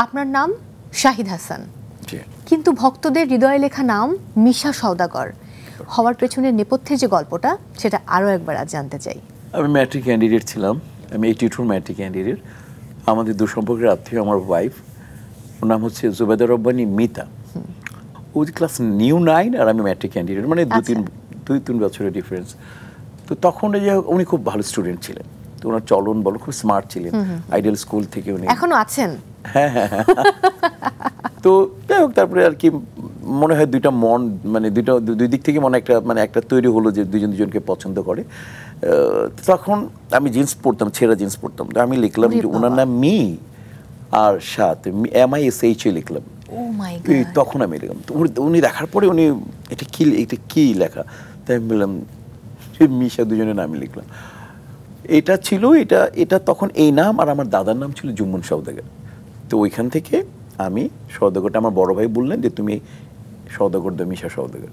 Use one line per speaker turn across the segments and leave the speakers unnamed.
আপনার নাম শাহিদ হাসান, কিন্তু ভক্তদের হৃদয়ে লেখা নাম মিশা সওদাগর হওয়ার পেছনের নেপথ্যের যে গল্পটা সেটা আরও একবার আজ জানতে চাই।
আমি ম্যাট্রিক ক্যান্ডিডেট ছিলাম, আমি 82 ম্যাট্রিক ক্যান্ডিডেট। আমাদের দূরসম্পর্কের আত্মীয় আমার ওয়াইফ, ওর নাম হচ্ছে জুবেদা রব্বানী মিতা। ও ক্লাস নিউ 9 আর আমি ম্যাট্রিক ক্যান্ডিডেট, মানে দুই তিন বছরের ডিফারেন্স। তো তখন উনি খুব ভালো স্টুডেন্ট ছিলেন, তো ওনার চলন বলো খুব স্মার্ট ছিলেন, আইডিয়াল স্কুল থেকে উনি
এখনো আছেন।
হ্যাঁ হ্যাঁ হ্যাঁ। তো যাই হোক, তারপরে আর কি মনে হয় দুইটা মন, মানে দুই দিক থেকে একটা তৈরি হলো যে দুজনকে পছন্দ করে। তখন আমি জিন্স পরতাম, ছেঁড়া জিন্স পরতাম, তো আমি লিখলাম যে ওনার নাম মি আর সাথে MISH লিখলাম। তখন আমি লিখলাম, তো উনি দেখার পরে উনি এটা কি লেখা, তাই আমি বললাম মিশা, দুজনের নামই লিখলাম। এটা ছিল এটা তখন এই নাম, আর আমার দাদার নাম ছিল জুম্মন সওদাগর। তো ওইখান থেকে আমি সওদাগরটা, আমার বড় ভাই বললেন যে তুমি সওদাগর দাও, মিশা সওদাগর,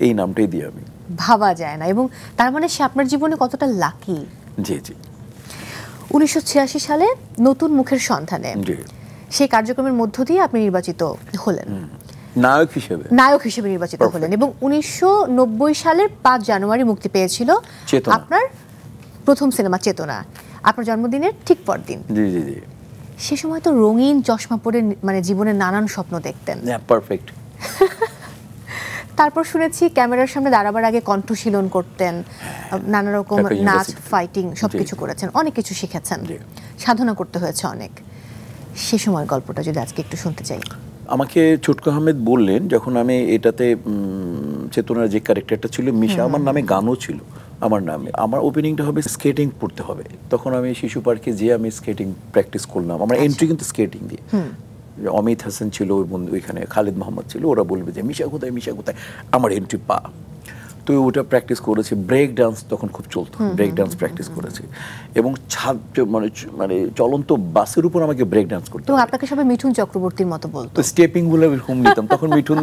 এই নামটাই দিই আমি।
ভাবা যায় না। এবং তার মানে সে আপনার জীবনে কতটা লাকি।
জি জি।
1986 সালে নতুন মুখের সন্ধানে সেই কার্যক্রমের মধ্য দিয়ে আপনি নির্বাচিত হলেন, নায়ক হিসেবে নির্বাচিত হলেন। এবং 1990 সালের 5 জানুয়ারি মুক্তি পেয়েছিল আপনার প্রথম সিনেমা চেতনা, আপনার জন্মদিনের ঠিক পরদিন।
জি জি জি।
সে সময় তো রঙিন চশমা পরে মানে জীবনের নানান স্বপ্ন দেখতেন।
পারফেক্ট।
তারপর শুনেছি ক্যামেরার সামনে দাঁড়াবার আগে কণ্ঠশীলন করতেন, নানা রকম নাচ, ফাইটিং সবকিছু করেছেন, অনেক কিছু শিখেছেন, সাধনা করতে হয়েছে অনেক। সে সময় গল্পটা যদি আজকে একটু শুনতে চাই।
আমাকে ছুটকু আহমেদ বললেন, যখন আমি এটাতে চেতনার যে ক্যারেক্টারটা ছিল মিশা, আমার নামে গানও ছিল, আমার নামে আমার ওপেনিংটা হবে স্কেটিং পড়তে হবে। তখন আমি শিশু পার্কে যেয়ে আমি স্কেটিং প্র্যাকটিস করলাম। আমার এন্ট্রি কিন্তু স্কেটিং দিয়ে। অমিত হাসান ছিল ওই বন্ধু, ওইখানে খালিদ মোহাম্মদ ছিল, ওরা বলবে যে মিশা কোথায়, মিশা কোথায়, আমার এন্ট্রি পা। তো ওটা প্র্যাকটিস করেছি। ব্রেক ডান্স তখন খুব চলতো, ব্রেক ডান্স প্র্যাকটিস করেছি। এবং মানে চলন্ত বাসের উপর আমাকে ব্রেক ডান্স করতে।
তো আপনাকে সবাই মিঠুন চক্রবর্তীর মতো বলতো।
তো স্টেপিং গুলো এরকম নিতাম। তখন মিঠুন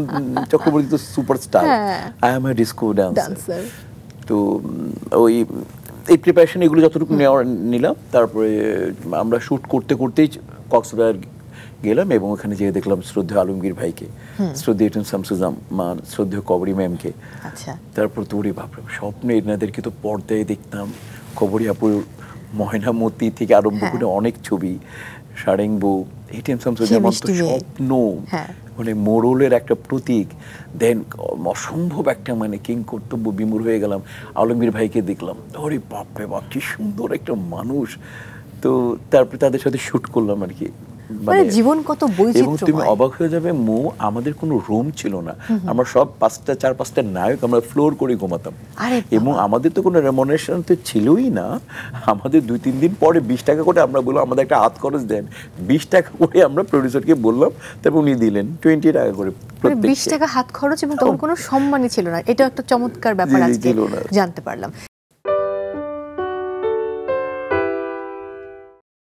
চক্রবর্তী তো superstar, I M A disco dancer. তো এই প্রিপারেশন এগুলো যতটুকু নিলাম। তারপরে আমরা শ্যুট করতে করতেই কক্সবাজার গেলাম, এবং ওখানে যেয়ে দেখলাম শ্রদ্ধেয় আলমগীর ভাইকে, শ্রদ্ধেয় শামসুজ্জামান, শ্রদ্ধেয় কবরী ম্যামকে। তারপর তো ওরে বাপরে, স্বপ্নে এনাদেরকে তো পর্দায় দেখতাম, কবরী আপুর ময়নামতি থেকে আরম্ভ করে অনেক ছবি, সারেংবু, এটিএম শামসুজ্জামান তো স্বপ্ন, মানে মোড়লের একটা প্রতীক। দেন অসম্ভব একটা মানে কিং কর্তব্য বিমূঢ় হয়ে গেলাম, আলমগীর ভাইকে দেখলাম, ওরে বাপরে বাপ কি সুন্দর একটা মানুষ। তো তারপরে তাদের সাথে শুট করলাম আর কি।
মানে জীবন কত বৈচিত্র্যময়।
এবং তুমি অবাক হয়ে যাবে মো, আমাদের কোনো রুম ছিল না, আমরা সব 4-5টা নায়ক আমরা ফ্লোর করে ঘুমাতাম। এবং আমাদের তো কোনো রেমুনারেশন তো ছিলই না। আমাদের 2-3 দিন পরে 20 টাকা করে আমরা বললাম আমাদের একটা হাত খরচ দেন, 20 টাকা করে আমরা প্রডিউসারকে বললাম, তারপর উনি দিলেন 20 টাকা করে।
20 টাকা হাত খরচ, এবং তখন কোনো সম্মানই ছিল না। এটা একটা চমৎকার ব্যাপার আজকে জানতে পারলাম।